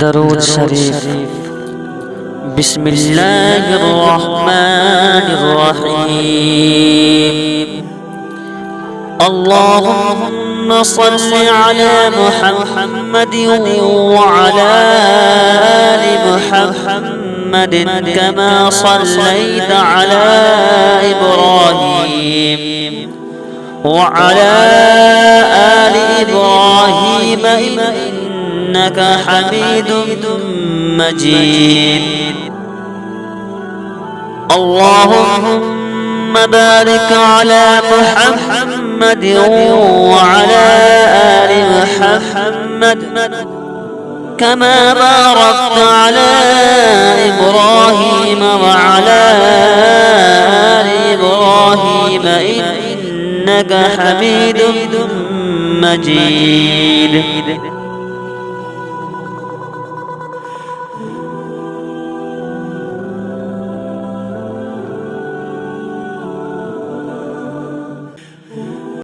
درود شريف. بسم الله الرحمن الرحيم. اللهم صل على محمد وعلى آل محمد كما صليت على إبراهيم وعلى آل إبراهيم إنك حميد مجيد. اللهم بارك على محمد وعلى آل محمد كما باركت على إبراهيم وعلى آل إبراهيم إنك حميد مجيد.